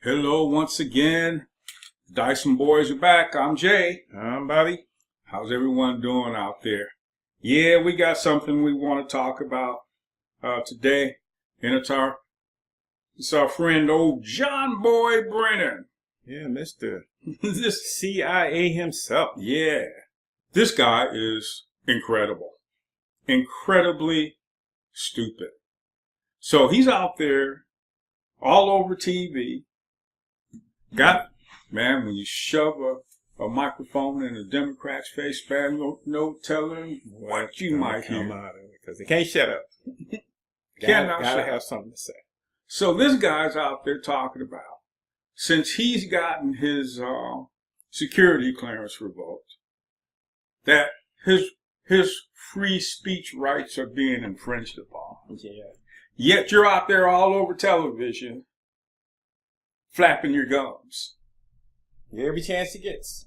Hello once again. Dyson boys are back. I'm Jay. I'm Bobby. How's everyone doing out there? Yeah, we got something we want to talk about today. And it's our friend old John Boy Brennan. Yeah, Mr. This CIA himself. Yeah. This guy is incredible. Incredibly stupid. So he's out there all over TV. Man, when you shove a microphone in a Democrat's face, man, no telling what you might hear. Come out of it because they can't shut up. Gotta have something to say. So this guy's out there talking about, since he's gotten his security clearance revoked, that his free speech rights are being infringed upon. Yeah. Yet you're out there all over television flapping your gums. Every chance he gets.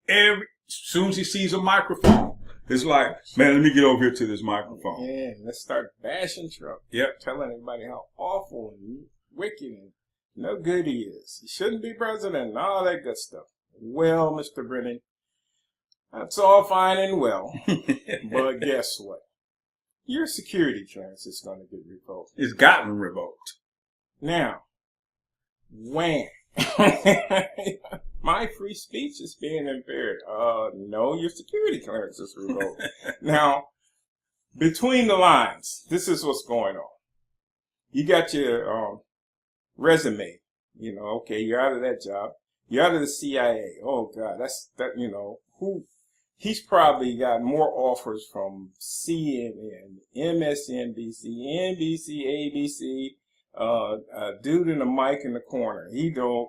As soon as he sees a microphone, it's like, man, let me get over here to this microphone. Yeah, let's start bashing Trump. Yep. Telling everybody how awful and wicked and no good he is. He shouldn't be president and all that good stuff. Well, Mr. Brennan, that's all fine and well. But guess what? Your security clearance is going to get revoked. It's gotten revoked. Now, when my free speech is being impaired, no, your security clearance is revoked. Now, between the lines, this is what's going on. You got your resume. Okay, you're out of that job. You're out of the CIA. Oh God, he's probably got more offers from CNN, MSNBC, NBC, ABC. A dude in the mic in the corner.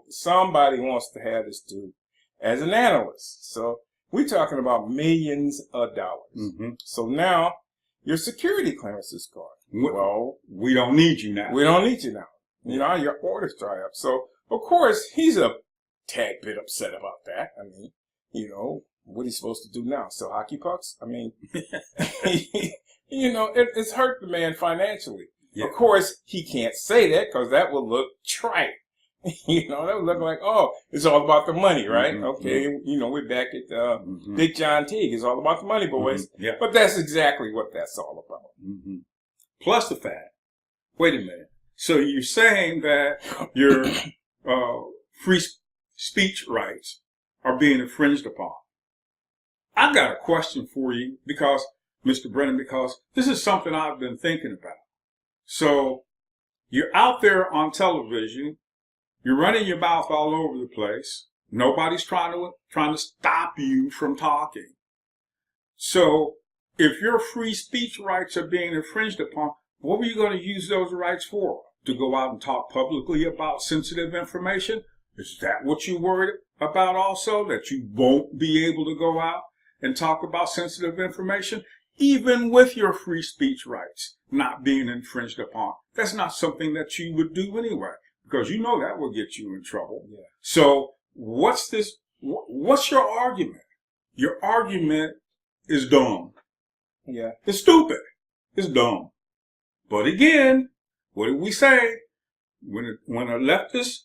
Somebody wants to have this dude as an analyst. So we're talking about millions of dollars. Mm-hmm. So now your security clearance is gone. Well, we don't need you now. We don't need you now. Your orders dry up. So of course he's a tad bit upset about that. I mean, what he's supposed to do now? Sell hockey pucks? I mean, it's hurt the man financially. Yeah. Of course, he can't say that because that would look trite. That would look like, oh, it's all about the money, right? Mm-hmm. Okay, we're back at Big John Teague. It's all about the money, boys. Mm-hmm. Yeah. But that's exactly what that's all about. Mm-hmm. Plus the fact, wait a minute. So you're saying that your free speech rights are being infringed upon. I've got a question for you, Mr. Brennan, because this is something I've been thinking about. So you're out there on television, you're running your mouth all over the place. Nobody's trying to stop you from talking. So if your free speech rights are being infringed upon, what were you going to use those rights for? To go out and talk publicly about sensitive information? Is that what you're worried about also? That you won't be able to go out and talk about sensitive information? Even with your free speech rights not being infringed upon. That's not something that you would do anyway, because that will get you in trouble. Yeah. So what's your argument? Your argument is dumb. Yeah. It's stupid. It's dumb. But again, what did we say? When a leftist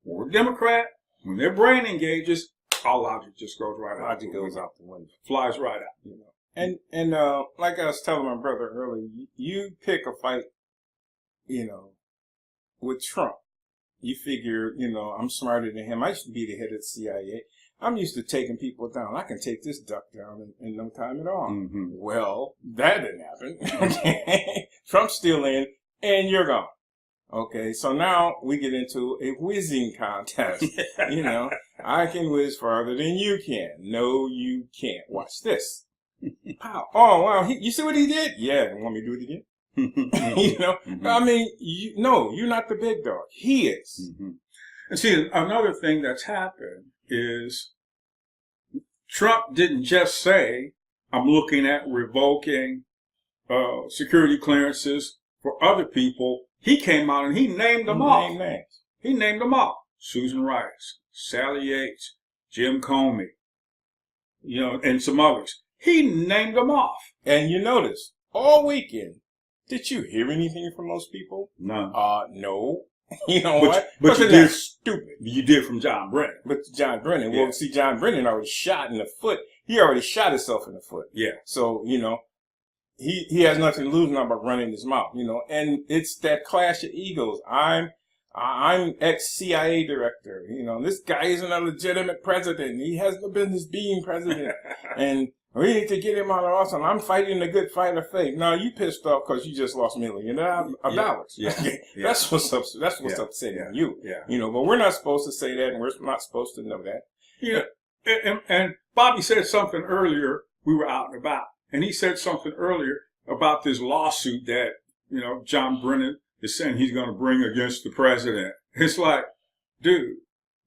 or a Democrat, when their brain engages, all logic just goes right out. Logic goes out the window. Flies right out. And like I was telling my brother earlier, you pick a fight, with Trump. You figure, I'm smarter than him. I used to be the head of the CIA. I'm used to taking people down. I can take this duck down in no time at all. Mm-hmm. Well, that didn't happen. Okay. Trump's still in, and you're gone. Okay, so now we get into a whizzing contest. I can whiz farther than you can. No, you can't. Watch this. Pow. Oh, wow. You see what he did? Yeah. Want me to do it again? Mm-hmm. I mean, you're not the big dog. He is. Mm-hmm. And see, another thing that's happened is Trump didn't just say, I'm looking at revoking security clearances for other people. He came out and he named them all. He named them all. Susan Rice, Sally Yates, Jim Comey, and some others. He named them off. And you notice, all weekend, did you hear anything from those people? None. No. You know what? But you did stupid. You did from John Brennan. But John Brennan, Yeah. well, see, John Brennan already shot in the foot. He already shot himself in the foot. Yeah. So, you know, he has nothing to lose now but running his mouth, you know, and it's that clash of egos. I'm ex-CIA director, you know, this guy isn't a legitimate president. He has no business being president. And we need to get him out of office. And I'm fighting the good fight of faith. Now, you pissed off because you just lost $1 million dollars. Yeah. That's what's upsetting you. Yeah. You know, but we're not supposed to say that, and we're not supposed to know that. Yeah. And Bobby said something earlier. We were out and about, and he said something earlier about this lawsuit that, you know, John Brennan is saying he's going to bring against the president. It's like, dude,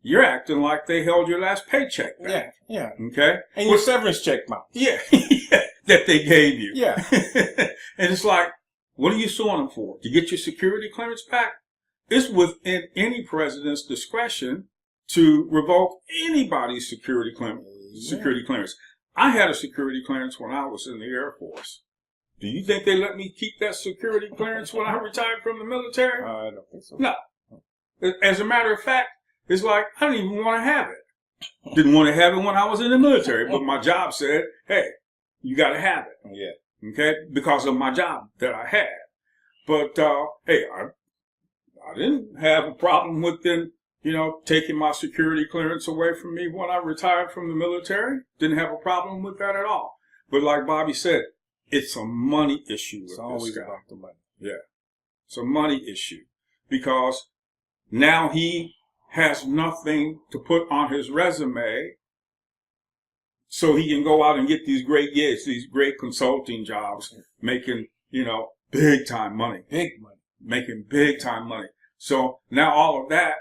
you're acting like they held your last paycheck back. Yeah. Okay? And your severance check amount. Yeah. That they gave you. Yeah. And it's like, what are you suing them for? To get your security clearance back? It's within any president's discretion to revoke anybody's security clearance. I had a security clearance when I was in the Air Force. Do you think they let me keep that security clearance when I retired from the military? I don't think so. No. As a matter of fact, it's like, I don't even want to have it. Didn't want to have it when I was in the military, but my job said, hey, you got to have it. Yeah. Okay? Because of my job that I had. But, hey, I didn't have a problem with them, you know, taking my security clearance away from me when I retired from the military. Didn't have a problem with that at all. But like Bobby said, it's a money issue. It's always about the money. Yeah. It's a money issue. Because now he has nothing to put on his resume so he can go out and get these great gigs, these great consulting jobs, making, you know, big time money. Big money. Making big time money. So now all of that,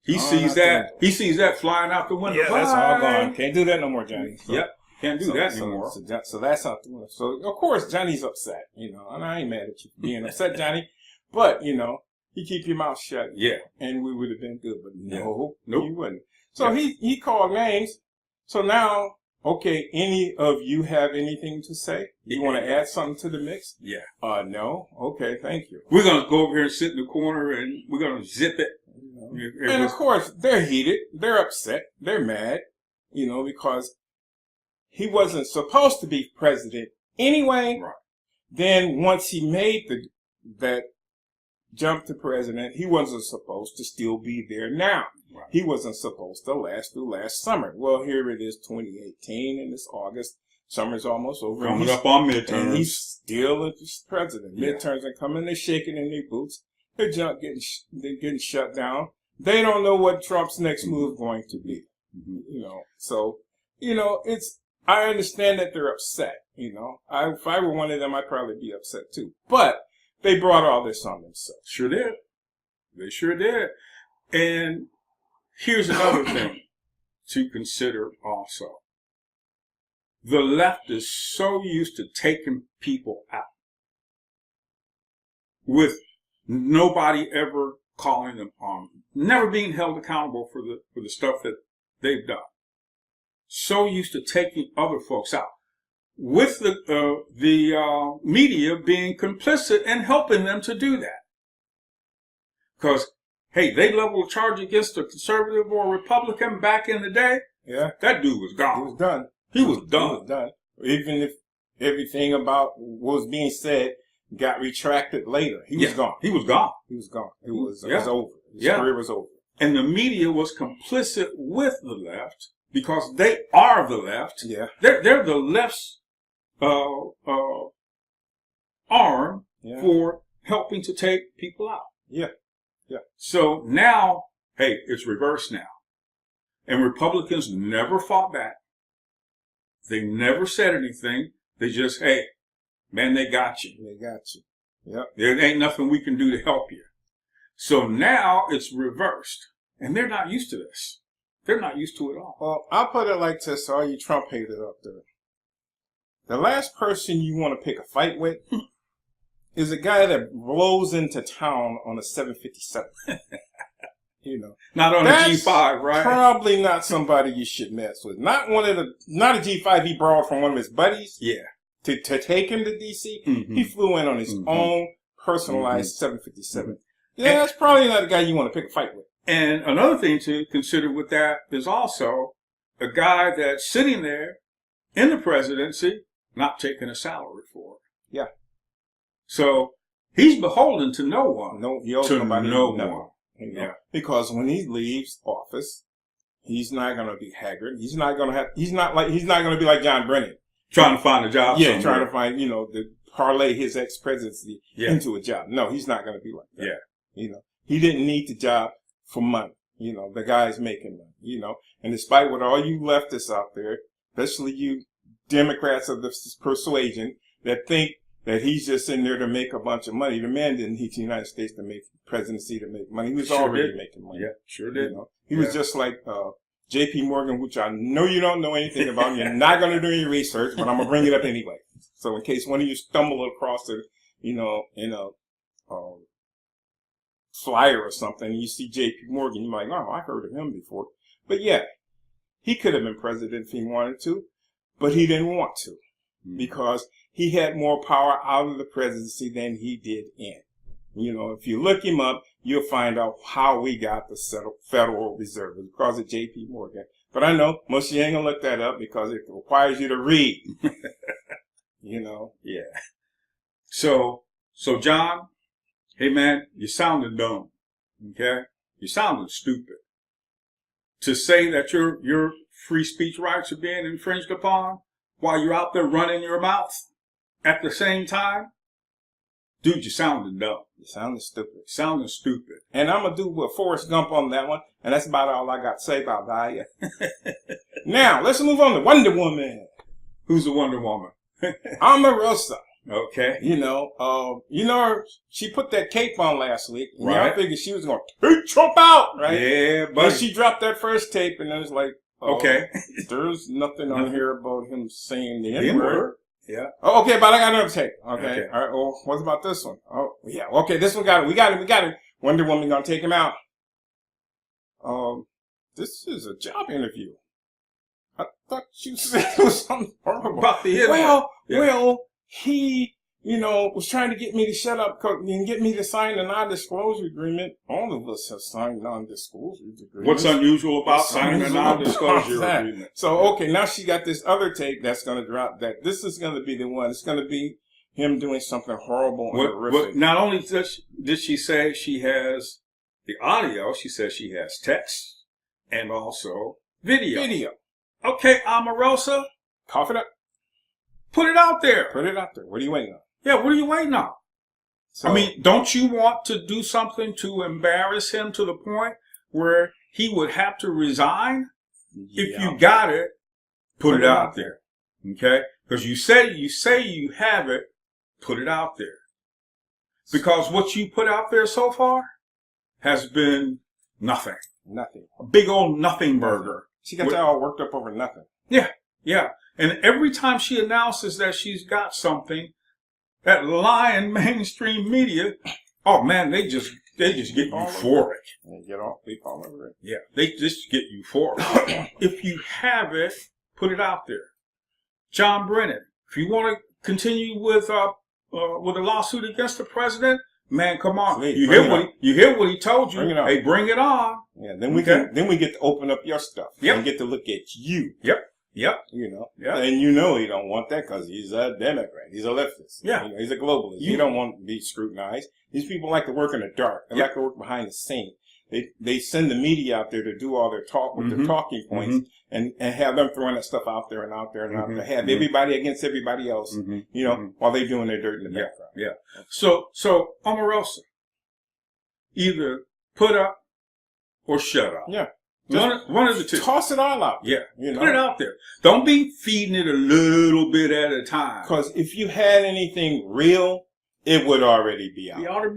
he sees that flying out the window. Yeah, that's all gone. Can't do that no more, Johnny. So, yep. Can't do that anymore. So that's out the window. So, of course, Johnny's upset, you know, and I ain't mad at you for being upset, Johnny. But, you know, you keep your mouth shut. Yeah. And we would have been good. But no, nope. You wouldn't. So he called names. So now, okay, any of you have anything to say? You want to add something to the mix? Yeah. No? Okay, thank you. We're going to go over here and sit in the corner and we're going to zip it. And of course, they're heated. They're upset. They're mad, you know, because he wasn't supposed to be president anyway. Right. Then once he made that jump to president, he wasn't supposed to still be there now. Right. He wasn't supposed to last through last summer. Well, here it is, 2018, and it's August. Summer's almost over. Coming up on midterms. And he's still president. Yeah. Midterms are coming. They're shaking in their boots. They're getting shut down. They don't know what Trump's next move is going to be. Mm-hmm. You know, so, you know, I understand that they're upset. You know, if I were one of them, I'd probably be upset too. But they brought all this on themselves. Sure did. They sure did. And here's another thing to consider also. The left is so used to taking people out with nobody ever calling them on, never being held accountable for the stuff that they've done. So used to taking other folks out, with the media being complicit and helping them to do that. Because, hey, they leveled a charge against a conservative or a Republican back in the day. Yeah. That dude was gone. He was done. He was done. He was done. Even if everything about what was being said got retracted later, he was gone. He was gone. He was gone. It was over. His career was over. And the media was complicit with the left because they are the left. Yeah. They're the left's arm for helping to take people out. Yeah. Yeah. So now, hey, it's reversed now. And Republicans never fought back. They never said anything. They just, hey, man, they got you. They got you. Yep. There ain't nothing we can do to help you. So now it's reversed. And they're not used to this. They're not used to it all. Well, I'll put it like this, all you Trump haters up there. The last person you want to pick a fight with is a guy that rolls into town on a 757. You know, not on a G5, right? Probably not somebody you should mess with. Not a G5 he borrowed from one of his buddies. Yeah. To take him to DC, mm-hmm. he flew in on his own personalized 757. Yeah, that's probably not the guy you want to pick a fight with. And another thing to consider with that is also a guy that's sitting there in the presidency, not taking a salary for it. Yeah. So he's beholden to no one. No, he owes to nobody no nothing. one. You know? Yeah. Because when he leaves office, he's not going to be haggard. He's not going to be like John Brennan. Trying to find a job Yeah, somewhere. trying to find, to parlay his ex-presidency into a job. No, he's not going to be like that. Yeah. He didn't need the job for money. The guy's making money, And despite what all you leftists out there, especially you Democrats of this persuasion that think that he's just in there to make a bunch of money. The man didn't need the United States to make presidency to make money. He was already making money. Yeah, sure did. He was just like J.P. Morgan, which I know you don't know anything about. You're not going to do any research, but I'm going to bring it up anyway. So in case one of you stumble across it, in a flyer or something, and you see J.P. Morgan, you're like, oh, I've heard of him before. But yeah, he could have been president if he wanted to, but he didn't want to because he had more power out of the presidency than he did in. If you look him up, you'll find out how we got the Federal Reserve. It's because of J.P. Morgan. But I know most of you ain't going to look that up because it requires you to read. Yeah. So John, hey man, you sounded dumb. Okay? You sounded stupid. To say that your free speech rights are being infringed upon while you're out there running your mouth at the same time, dude, you sounded dumb. You sounded stupid. Sounding stupid. And I'm going to do a Forrest Gump on that one, and that's about all I got to say about that. Now, let's move on to Wonder Woman. Who's the Wonder Woman? Omarosa. Okay. She put that cape on last week. And Right. I figured she was going to take Trump out, right? Yeah, But but she dropped that first tape, and it was like, okay. There's nothing on here about him saying the The N-word. N-word. Yeah. Oh, okay, but I got another tape. Okay. Okay. All right. Well, what about this one? Oh, yeah. Okay, this one got it. We got it. Wonder Woman gonna take him out. This is a job interview. I thought you said it was something horrible. About the N-word. Well, he, was trying to get me to shut up and get me to sign a non-disclosure agreement. All of us have signed non-disclosure agreements. What's unusual about signing a non-disclosure agreement? So, okay, now she got this other tape that's going to drop that. This is going to be the one. It's going to be him doing something horrible and horrific. Not only did she say she has the audio, she says she has text and also video. Okay, Omarosa, Cough it up. put it out there. Put it out there. What are you waiting on? Yeah, what are you waiting on? So, I mean, don't you want to do something to embarrass him to the point where he would have to resign? If you got it, put it out there. Okay? Because you say you have it, put it out there. Because what you put out there so far has been nothing. Nothing. A big old nothing burger. She got that all worked up over nothing. Yeah. And every time she announces that she's got something, that lying mainstream media, oh man, they just get euphoric. They get all over it. Yeah, they just get euphoric. If you have it, put it out there. John Brennan, if you want to continue with a lawsuit against the president, man, come on. Please, you hear what he told you. Hey, bring it on. Yeah, then we get to open up your stuff. Yep. And get to look at you. Yep. Yeah. And he don't want that because he's a Democrat. He's a leftist. Yeah. He's a globalist. He don't want to be scrutinized. These people like to work in the dark. They like to work behind the scene. They send the media out there to do all their talk with their talking points and have them throwing that stuff out there and out there and out there. Have everybody against everybody else, while they're doing their dirt in the background. Yeah. So Omarosa, either put up or shut up. Yeah. One of the two. Toss it all out. Yeah. Put it out there. Don't be feeding it a little bit at a time. Because if you had anything real, it would already be out. It ought to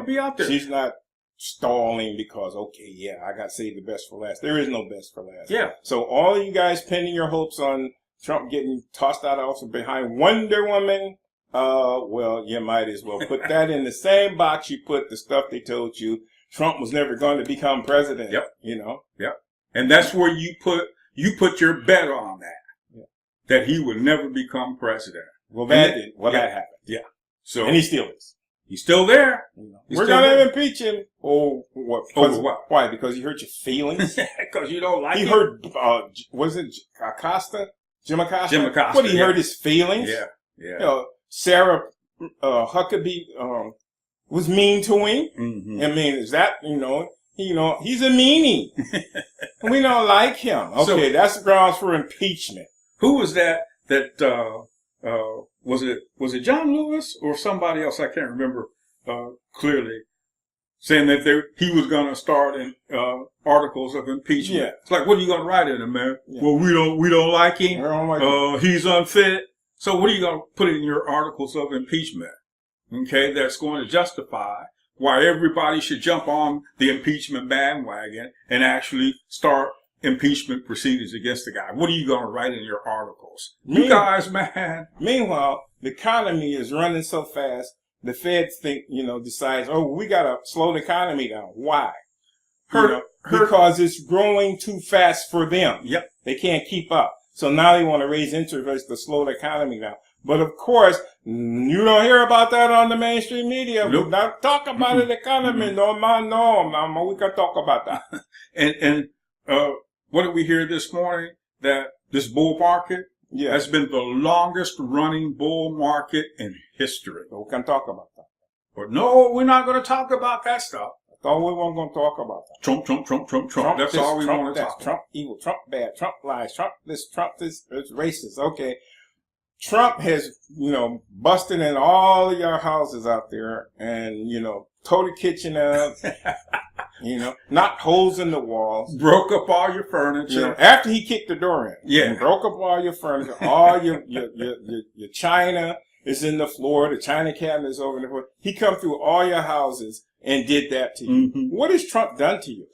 be out there. She's not stalling because, I got to save the best for last. There is no best for last. Yeah. So all you guys pinning your hopes on Trump getting tossed out also behind Wonder Woman, you might as well put that in the same box you put the stuff they told you Trump was never going to become president. Yep. Yep. And that's where you put your bet on that. Yeah. That he would never become president. That happened. Yeah. So and he still is. He's still there. We're gonna impeach him. Oh, what? Over what? Why? Because he hurt your feelings? Because you don't like he him? hurt. Was it Acosta? Jim Acosta. Jim Acosta. What? He hurt his feelings. Yeah. Yeah. You know, Sarah Huckabee was mean to him. Mm-hmm. I mean, is that he's a meanie. We don't like him. Okay, so, that's grounds for impeachment. Who was that? Was it John Lewis or somebody else? I can't remember clearly, saying that he was going to start in articles of impeachment. Yeah. It's like, what are you going to write in it, man? Yeah. Well, we don't like him. He's unfit. So what are you going to put in your articles of impeachment? Okay, that's going to justify why everybody should jump on the impeachment bandwagon and actually start impeachment proceedings against the guy. What are you going to write in your articles? You guys, man. Meanwhile, the economy is running so fast, the Feds decides, we got to slow the economy down. Why? Because it's growing too fast for them. Yep. They can't keep up. So now they want to raise interest rates to slow the economy down. But of course, you don't hear about that on the mainstream media. Nope. We don't talk about the economy. No, we can talk about that. And what did we hear this morning? That this bull market has been the longest running bull market in history. So we can talk about that. But no, we're not going to talk about that stuff. I thought we weren't going to talk about that. Trump. That's this, all we Trump want to talk about. Trump evil, Trump bad, Trump lies, Trump this, it's racist. Okay. Trump has, busted in all of your houses out there and, tore the kitchen up, knocked holes in the walls. Broke up all your furniture. After he kicked the door in. Yeah. Broke up all your furniture, all your china is in the floor, the china cabinet is over in the floor. He come through all your houses and did that to you. Mm-hmm. What has Trump done to you?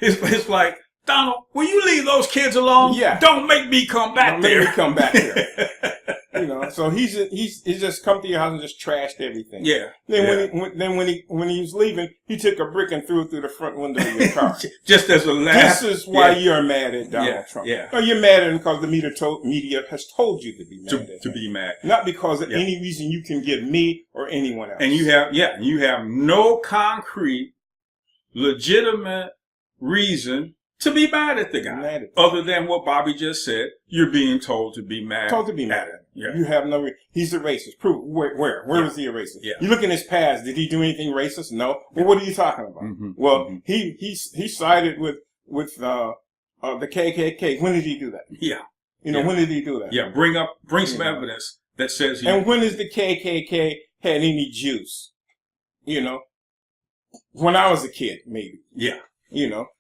It's like, Donald, will you leave those kids alone? Yeah. Don't make me come back there. Don't make me come back there. So he's just come to your house and just trashed everything. Yeah. Then when he was leaving, he took a brick and threw it through the front window of your car. Just as a laugh. This is why you're mad at Donald Trump. Yeah. No, you're mad at him because the media has told you to be mad at him. To be mad. Not because of any reason you can give me or anyone else. And you have no concrete, legitimate reason to be mad at the guy, other than what Bobby just said. You're being told to be mad. Told to be mad at him. Yeah. You have no. He's a racist. Prove where was he a racist? Yeah. You look in his past. Did he do anything racist? No. Well, what are you talking about? Mm-hmm. Well, he sided with the KKK. When did he do that? Yeah. When did he do that? Yeah. Bring some evidence that says. And when has the KKK had any juice? When I was a kid, maybe. Yeah.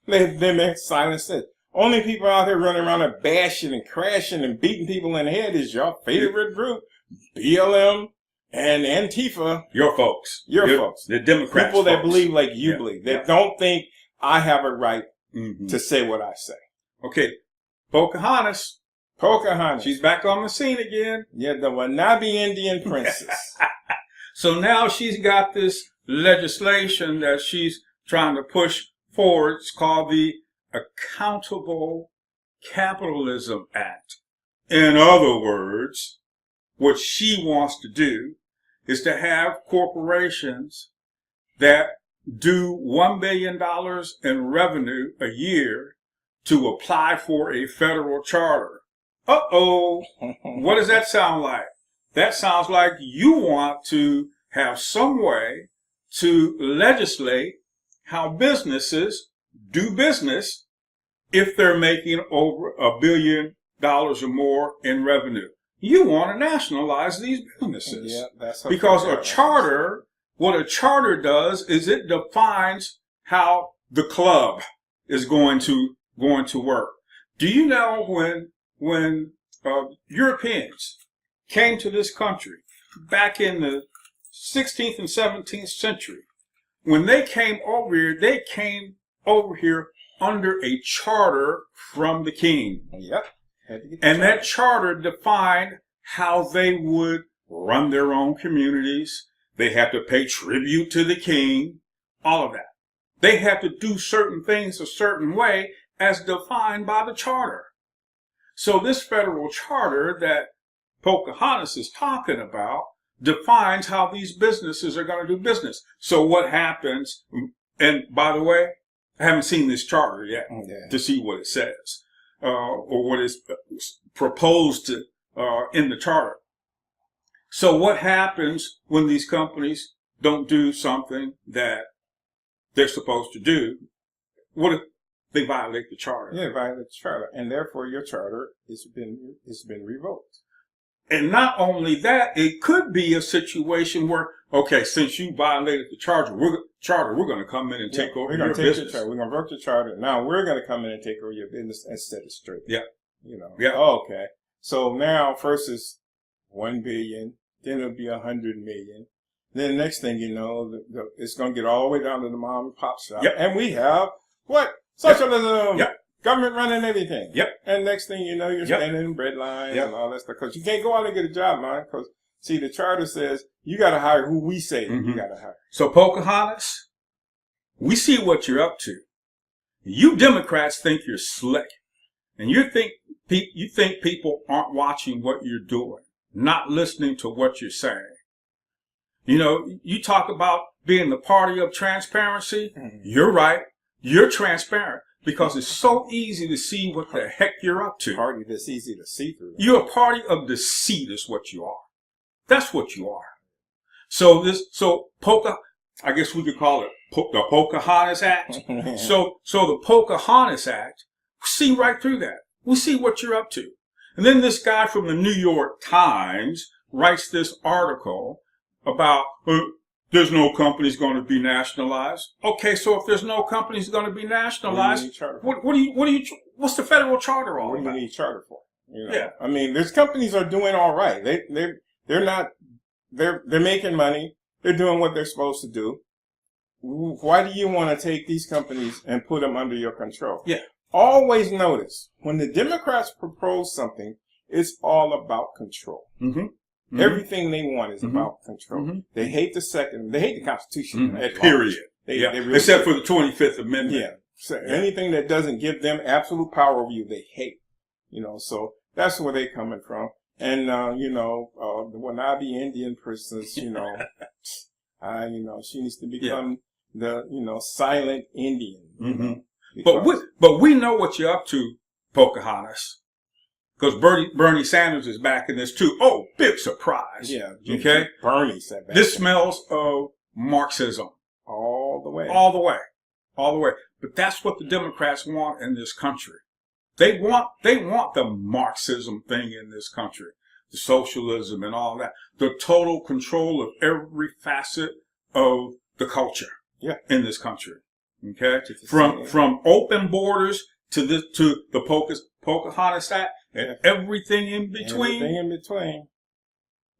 They silence it. Only people out here running around and bashing and crashing and beating people in the head is your favorite group, BLM and Antifa. Your folks. Folks. The Democrats. People that believe like you believe. That don't think I have a right to say what I say. Okay. Pocahontas. She's back on the scene again. Yeah, the Wannabe Indian princess. So now she's got this legislation that she's trying to push forward. It's called the Accountable Capitalism Act. In other words, what she wants to do is to have corporations that do $1 billion in revenue a year to apply for a federal charter. Uh-oh. What does that sound like? That sounds like you want to have some way to legislate how businesses do business if they're making over $1 billion or more in revenue. You want to nationalize these businesses. Yeah, that's because what a charter does is it defines how the club is going to work. Do you know when Europeans came to this country back in the 16th and 17th century, when they came over here under a charter from the king. Yep. And that charter defined how they would run their own communities. They had to pay tribute to the king, all of that. They had to do certain things a certain way as defined by the charter. So this federal charter that Pocahontas is talking about defines how these businesses are going to do business. So what happens, and by the way, I haven't seen this charter yet to see what it says, or what is proposed in the charter. So what happens when these companies don't do something that they're supposed to do? What if they violate the charter? Yeah, violate the charter, and therefore your charter has been revoked. And not only that, it could be a situation where, okay, since you violated the charter, we're going to come in and take over your business. We're going to revoke the charter. Now we're going to come in and take over your business and set it straight. Yeah. Yeah. Oh, okay. So now first is 1 billion, then it'll be 100 million. Then next thing you know, it's going to get all the way down to the mom and pop shop. Yep. And we have what? Socialism. Yep. Government running everything. Yep. And next thing you know, you're standing in bread lines and all that stuff. Because you can't go out and get a job, man. Because, see, the charter says you got to hire who we say you got to hire. So, Pocahantas, we see what you're up to. You Democrats think you're slick. And you think people aren't watching what you're doing, not listening to what you're saying. You know, you talk about being the party of transparency. You're right. You're transparent. Because it's so easy to see what the heck you're up to. Party that's easy to see through. You're a party of deceit is what you are. That's what you are. So I guess we could call it the Pocahantas Act. So the Pocahantas Act, we see right through that. We see what you're up to. And then this guy from the New York Times writes this article about there's no companies going to be nationalized. Okay, so if there's no companies going to be nationalized, what's the federal charter all about? What do you need charter for? You know? Yeah. I mean, there's companies are doing all right. They're making money. They're doing what they're supposed to do. Why do you want to take these companies and put them under your control? Yeah. Always notice when the Democrats propose something, it's all about control. Everything they want is about control. They hate they hate the Constitution. Period. They really except for the 25th Amendment. Yeah. So anything that doesn't give them absolute power over you, they hate. You know, so that's where they're coming from. And the Wannabe Indian princess, she needs to become the silent Indian. But we know what you're up to, Pocahantas. Because Bernie Sanders is back in this too. Oh, big surprise. Yeah. Okay. Bernie said that. This smells of Marxism. All the way. But that's what the Democrats want in this country. They want the Marxism thing in this country. The socialism and all that. The total control of every facet of the culture in this country. Okay? From open borders to the Pocahantas Act. And everything in between. Everything in between.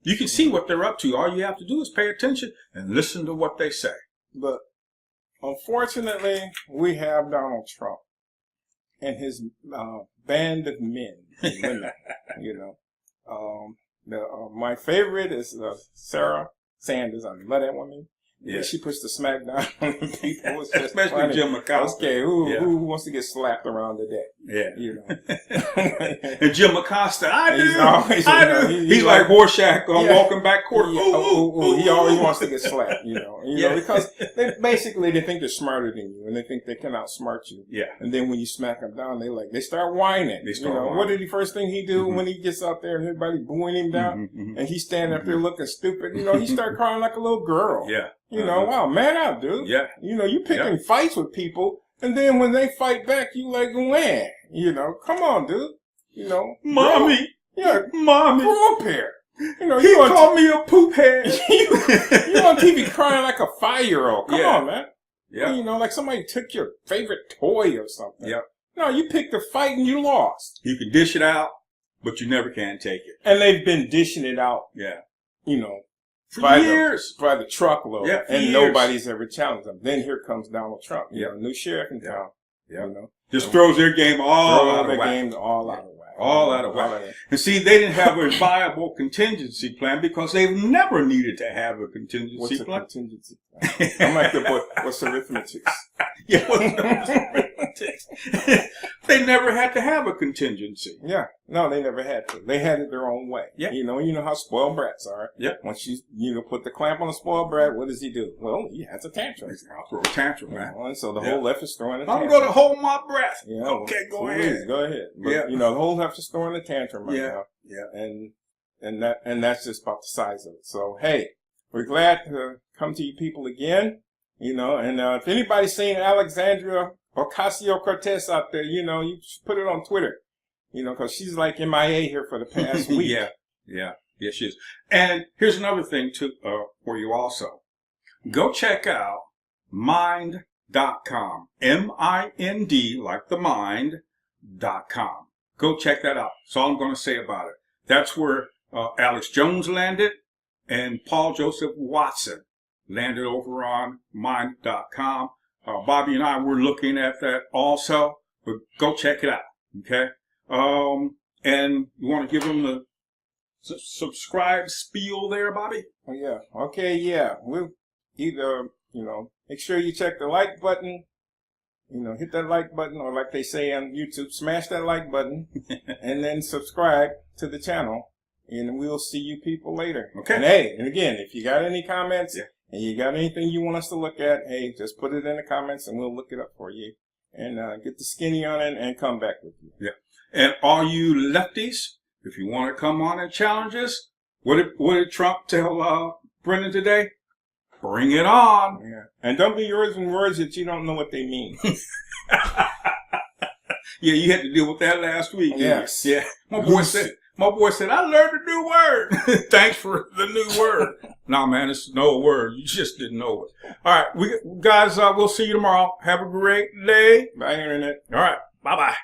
You can see what they're up to. All you have to do is pay attention and listen to what they say. But unfortunately, we have Donald Trump and his band of men and women. My favorite is Sarah Sanders. I love that woman. Yeah, she puts the smack down on the people. It's just especially funny. Jim McConnell. Okay, who wants to get slapped around today? Yeah, And Jim McConnell, I do. He's like Rorschach on Walking Back Quarter. He always wants to get slapped. Because they think they're smarter than you, and they think they can outsmart you. Yeah. And then when you smack them down, they start whining. What did the first thing he do when he gets out there and everybody booing him down, and he's standing up there looking stupid? He start crying like a little girl. Yeah. Wow, man out, dude. Yeah. You picking fights with people, and then when they fight back, you like, man, come on, dude. Mommy. Mommy. Grow up here. He called me a poop head. you on TV crying like a 5-year-old. Come on, man. Yeah. Like somebody took your favorite toy or something. Yeah. No, you picked a fight and you lost. You can dish it out, but you never can take it. And they've been dishing it out. Yeah. For years. By the truckload. Yeah, and nobody's ever challenged them. Then here comes Donald Trump. New sheriff in town. Yeah. Just throws their game all out of whack. All out of whack. All out of whack. And see, they didn't have a viable contingency plan because they've never needed to have a contingency plan. What's a contingency plan? I'm like the boy, what's arithmetic? What's arithmetic? they never had to have a contingency. Yeah. No, they never had to. They had it their own way. Yeah. You know how spoiled brats are. Yep. Once you put the clamp on a spoiled brat, what does he do? Well, he has a tantrum. I'll throw a tantrum, man. And so the whole left is throwing a I'm tantrum. going to hold my breath. Yeah. Okay, go Please, ahead. go ahead. But, the whole left is throwing a tantrum right now. Yeah. And that's just about the size of it. So, hey, we're glad to come to you people again. And if anybody's seen Alexandria Ocasio-Cortez out there, you should put it on Twitter, because she's like MIA here for the past week. Yeah, she is. And here's another thing for you also. Go check out mind.com. MIND, like the mind.com. Go check that out. That's all I'm going to say about it. That's where Alex Jones landed and Paul Joseph Watson landed over on mind.com. Bobby and I were looking at that also, but go check it out, okay? And you want to give them the subscribe spiel there, Bobby? Oh, yeah. Okay, yeah. We'll either, make sure you check the like button, hit that like button, or like they say on YouTube, smash that like button, and then subscribe to the channel, and we'll see you people later. Okay. And hey, and again, if you got any comments, and you got anything you want us to look at, hey, just put it in the comments and we'll look it up for you. And get the skinny on it and come back with you. Yeah. And all you lefties, if you want to come on and challenge us, what did Trump tell Brennan today? Bring it on. Yeah. And don't be using words that you don't know what they mean. Yeah, you had to deal with that last week. Yes. Yeah. My boy said, I learned a new word. Thanks for the new word. Nah, man, it's no word. You just didn't know it. All right, guys, we'll see you tomorrow. Have a great day. Bye, Internet. All right, bye-bye.